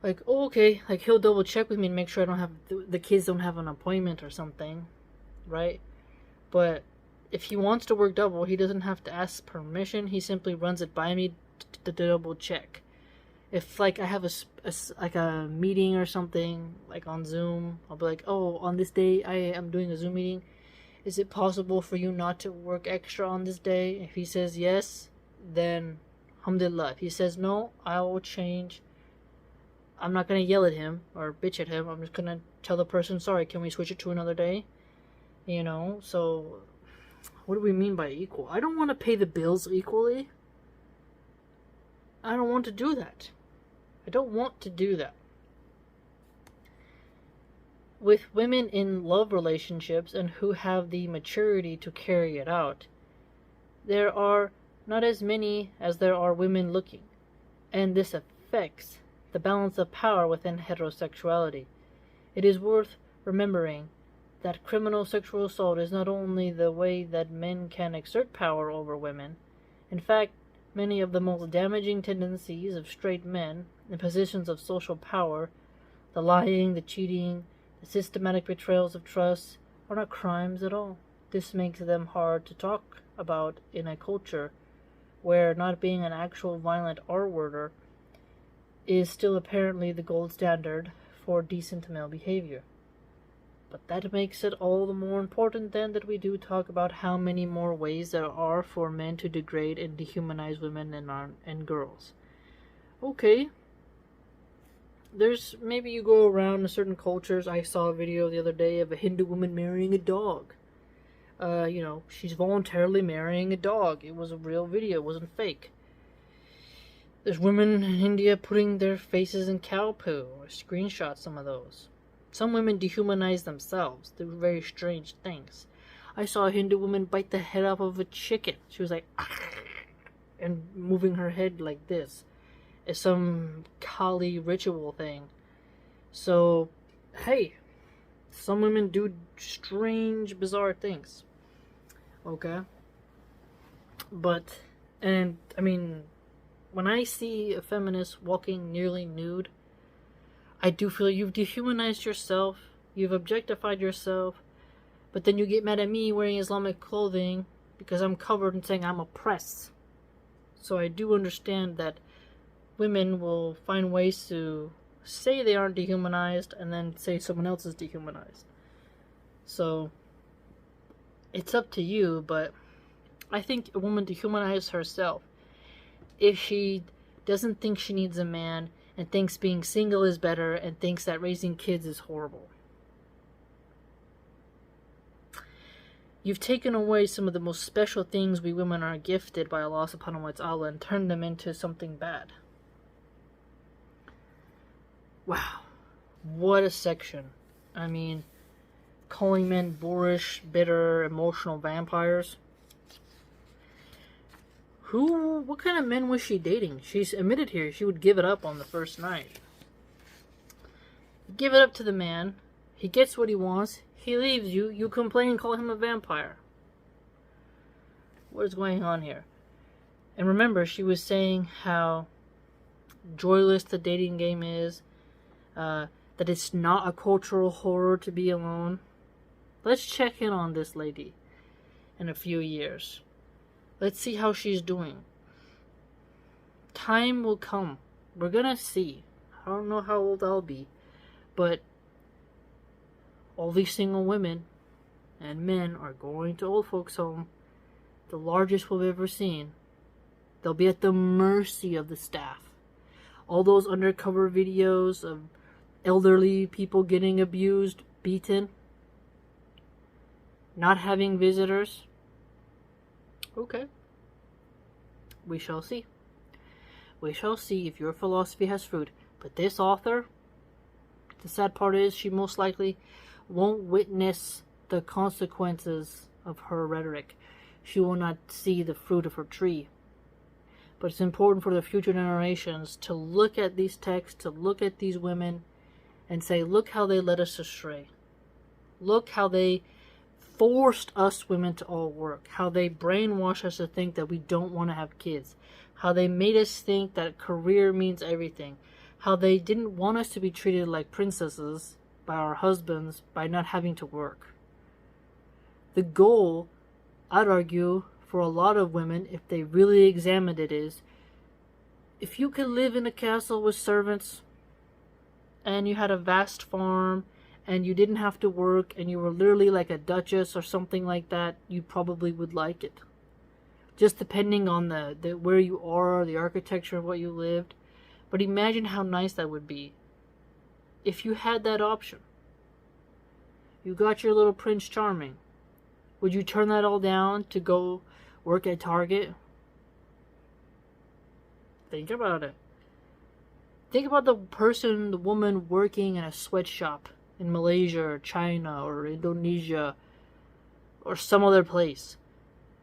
like, oh, okay, like he'll double check with me and make sure I don't have, the kids don't have an appointment or something, right? But if he wants to work double, he doesn't have to ask permission. He simply runs it by me to double check. If like I have a meeting or something like on Zoom, I'll be like, oh, on this day I am doing a Zoom meeting. Is it possible for you not to work extra on this day? If he says yes, then alhamdulillah. If he says no, I will change. I'm not gonna yell at him or bitch at him. I'm just gonna tell the person, sorry, can we switch it to another day? You know, so what do we mean by equal? I don't want to pay the bills equally. I don't want to do that. I don't want to do that. With women in love relationships and who have the maturity to carry it out, there are not as many as there are women looking, and this affects the balance of power within heterosexuality. It is worth remembering that criminal sexual assault is not only the way that men can exert power over women. In fact, many of the most damaging tendencies of straight men in positions of social power, the lying, the cheating, the systematic betrayals of trust, are not crimes at all. This makes them hard to talk about in a culture where not being an actual violent R-worder is still apparently the gold standard for decent male behavior. But that makes it all the more important then that we do talk about how many more ways there are for men to degrade and dehumanize women and girls. Okay. There's, maybe you go around in certain cultures. I saw a video the other day of a Hindu woman marrying a dog. She's voluntarily marrying a dog. It was a real video, it wasn't fake. There's women in India putting their faces in cow poo. I screenshot some of those. Some women dehumanize themselves. They're very strange things. I saw a Hindu woman bite the head off of a chicken. She was like, and moving her head like this. It's some Kali ritual thing. So, hey, some women do strange, bizarre things. Okay? But, and, I mean, when I see a feminist walking nearly nude, I do feel you've dehumanized yourself, you've objectified yourself, but then you get mad at me wearing Islamic clothing because I'm covered and saying I'm oppressed. So I do understand that women will find ways to say they aren't dehumanized and then say someone else is dehumanized. So it's up to you, but I think a woman dehumanizes herself if she doesn't think she needs a man and thinks being single is better and thinks that raising kids is horrible. You've taken away some of the most special things we women are gifted by Allah subhanahu wa ta'ala and turned them into something bad. Wow. What a section. I mean, calling men boorish, bitter, emotional vampires. What kind of men was she dating? She's admitted here she would give it up on the first night. Give it up to the man. He gets what he wants. He leaves you. You complain and call him a vampire. What is going on here? And remember, she was saying how joyless the dating game is. That it's not a cultural horror to be alone. Let's check in on this lady in a few years. Let's see how she's doing. Time will come. We're gonna see. I don't know how old I'll be, but all these single women and men are going to old folks' home, the largest we've ever seen. They'll be at the mercy of the staff. All those undercover videos of elderly people getting abused, beaten, not having visitors. Okay. We shall see. We shall see if your philosophy has fruit. But this author, the sad part is she most likely won't witness the consequences of her rhetoric. She will not see the fruit of her tree. But it's important for the future generations to look at these texts, to look at these women, and say, look how they led us astray. Look how they forced us women to all work. How they brainwashed us to think that we don't want to have kids. How they made us think that career means everything. How they didn't want us to be treated like princesses by our husbands by not having to work. The goal, I'd argue, for a lot of women, if they really examined it, is if you could live in a castle with servants and you had a vast farm and you didn't have to work and you were literally like a duchess or something like that, you probably would like it. Just depending on the where you are, the architecture of what you lived. But imagine how nice that would be if you had that option. You got your little Prince Charming. Would you turn that all down to go work at Target? Think about it. Think about the woman working in a sweatshop in Malaysia or China or Indonesia or some other place.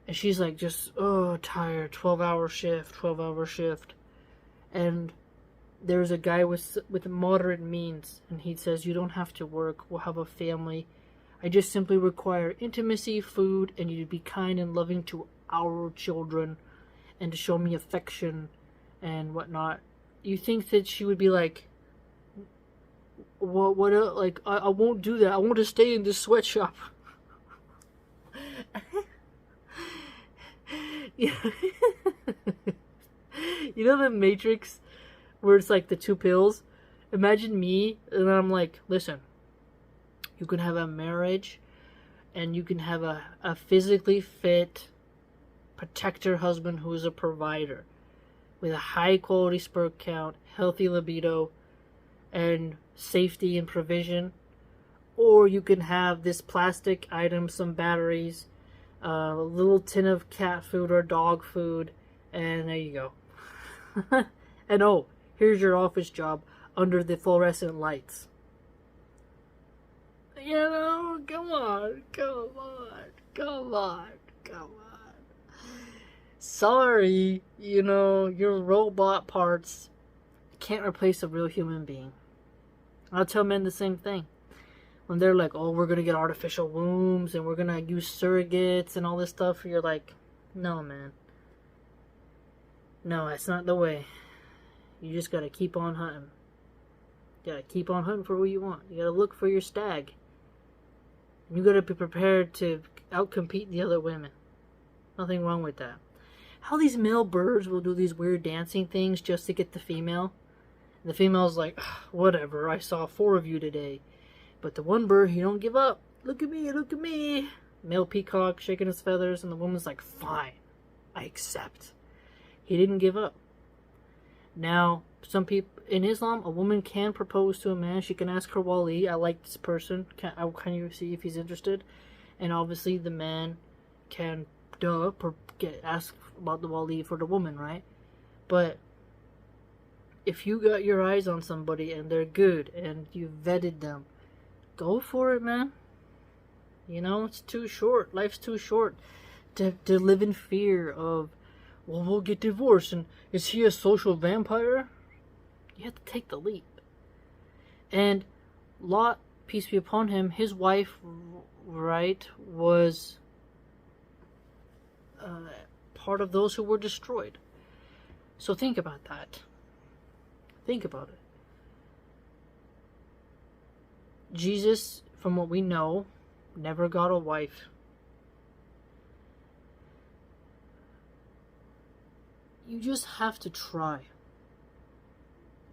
And she's like just, tired, 12-hour shift. And there's a guy with moderate means, and he says, you don't have to work, we'll have a family. I just simply require intimacy, food, and you to be kind and loving to our children and to show me affection and whatnot. You think that she would be like, what like, I won't do that. I want to stay in this sweatshop. You know the Matrix where it's like the two pills? Imagine me, and then I'm like, listen, you can have a marriage, and you can have a physically fit protector husband who is a provider with a high quality sperm count, healthy libido, and safety and provision. Or you can have this plastic item, some batteries, a little tin of cat food or dog food, and there you go. And here's your office job under the fluorescent lights. You know, come on. Sorry, your robot parts can't replace a real human being. I'll tell men the same thing. When they're like, we're going to get artificial wombs and we're going to use surrogates and all this stuff, you're like, no, man. No, that's not the way. You just got to keep on hunting. You gotta keep on hunting for who you want. You gotta look for your stag. You gotta be prepared to outcompete the other women. Nothing wrong with that. How these male birds will do these weird dancing things just to get the female. And the female's like, whatever, I saw 4 of you today. But the one bird, he don't give up. Look at me, look at me. Male peacock shaking his feathers, and the woman's like, fine, I accept. He didn't give up. Now, some people in Islam, a woman can propose to a man. She can ask her wali, I like this person. Can you see if he's interested? And obviously, the man can ask about the wali for the woman, right? But if you got your eyes on somebody and they're good and you vetted them, go for it, man. You know, it's too short. Life's too short to live in fear of, well, we'll get divorced, and is he a social vampire? You have to take the leap. And Lot, peace be upon him, his wife, right, was part of those who were destroyed. So think about that. Think about it. Jesus, from what we know, never got a wife. You just have to try.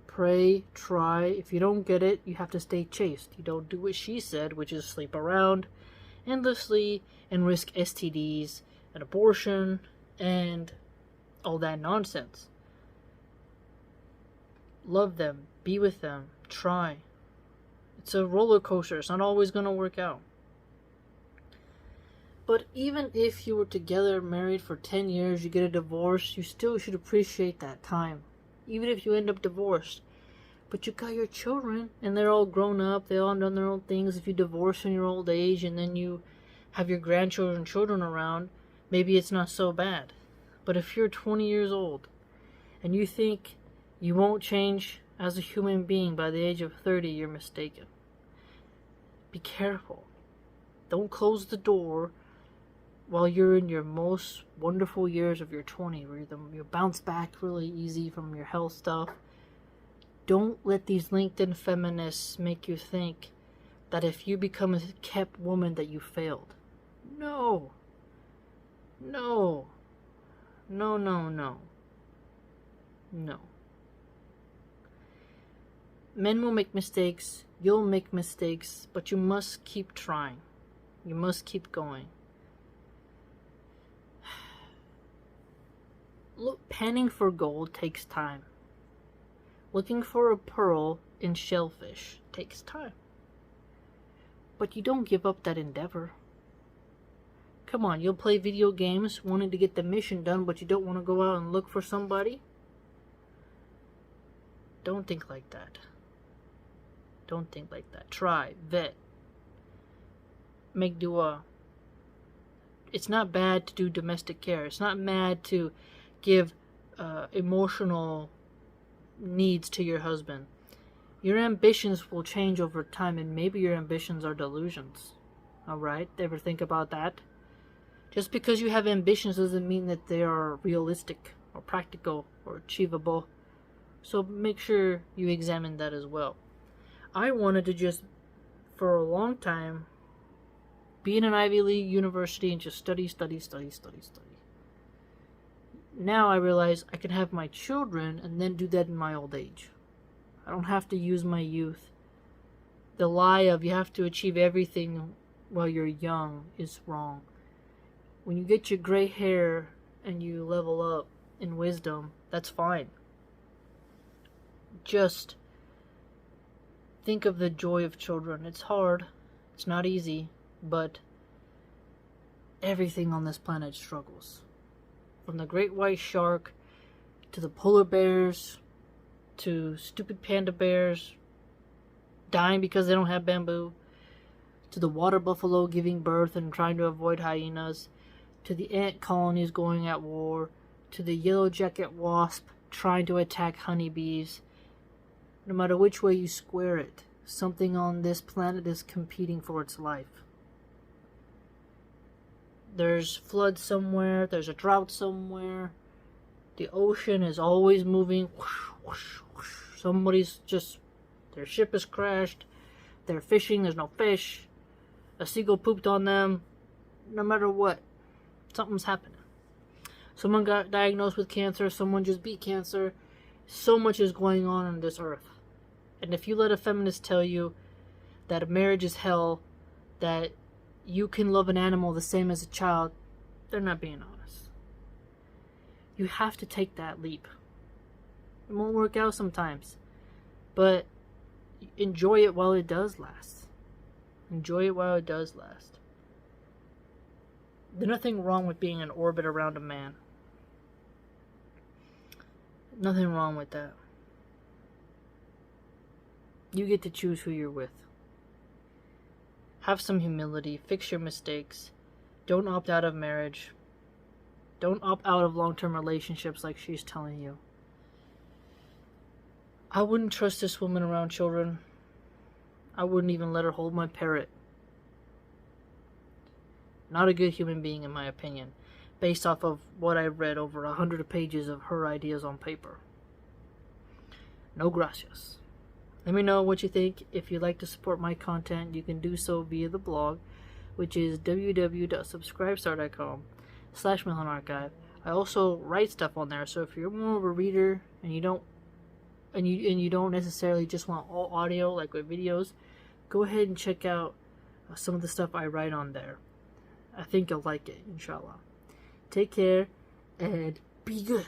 Pray, try. If you don't get it, you have to stay chaste. You don't do what she said, which is sleep around endlessly and risk STDs and abortion and all that nonsense. Love them. Be with them. Try. It's a roller coaster. It's not always going to work out. But even if you were together, married for 10 years, you get a divorce, you still should appreciate that time. Even if you end up divorced. But you got your children, and they're all grown up, they all done their own things. If you divorce in your old age, and then you have your grandchildren, children around, maybe it's not so bad. But if you're 20 years old, and you think you won't change as a human being by the age of 30, you're mistaken. Be careful. Don't close the door while you're in your most wonderful years of your 20, where you bounce back really easy from your health stuff. Don't let these LinkedIn feminists make you think that if you become a kept woman that you failed. No. No. No, no, no. No. Men will make mistakes, you'll make mistakes, but you must keep trying. You must keep going. Look, panning for gold takes time. Looking for a pearl in shellfish takes time. But you don't give up that endeavor. Come on, you'll play video games wanting to get the mission done, but you don't want to go out and look for somebody? Don't think like that. Don't think like that. Try, vet, make dua. It's not bad to do domestic care. It's not bad to give emotional needs to your husband. Your ambitions will change over time, and maybe your ambitions are delusions. Alright? Ever think about that? Just because you have ambitions doesn't mean that they are realistic or practical or achievable. So make sure you examine that as well. I wanted to just, for a long time, be in an Ivy League university and just study. Now I realize I can have my children and then do that in my old age. I don't have to use my youth. The lie of you have to achieve everything while you're young is wrong. When you get your gray hair and you level up in wisdom, that's fine. Just think of the joy of children. It's hard. It's not easy. But everything on this planet struggles. From the great white shark, to the polar bears, to stupid panda bears dying because they don't have bamboo, to the water buffalo giving birth and trying to avoid hyenas, to the ant colonies going at war, to the yellow jacket wasp trying to attack honeybees. No matter which way you square it, something on this planet is competing for its life. There's floods somewhere, there's a drought somewhere, the ocean is always moving, whoosh, whoosh, whoosh. Somebody's just Their ship is crashed. They're fishing. There's no fish. A seagull pooped on them. No matter what, something's happening. Someone got diagnosed with cancer. Someone just beat cancer. So much is going on this earth. And if you let a feminist tell you that a marriage is hell, that you can love an animal the same as a child, they're not being honest. You have to take that leap. It won't work out sometimes, but enjoy it while it does last. Enjoy it while it does last. There's nothing wrong with being in orbit around a man. Nothing wrong with that. You get to choose who you're with. Have some humility. Fix your mistakes. Don't opt out of marriage. Don't opt out of long-term relationships like she's telling you. I wouldn't trust this woman around children. I wouldn't even let her hold my parrot. Not a good human being, in my opinion, based off of what I've read over 100 pages of her ideas on paper. No gracias. Let me know what you think. If you'd like to support my content, you can do so via the blog, which is www.subscribestar.com/MilahanArchive. I also write stuff on there, so if you're more of a reader and you don't necessarily just want all audio like with videos, go ahead and check out some of the stuff I write on there. I think you'll like it, inshallah. Take care and be good.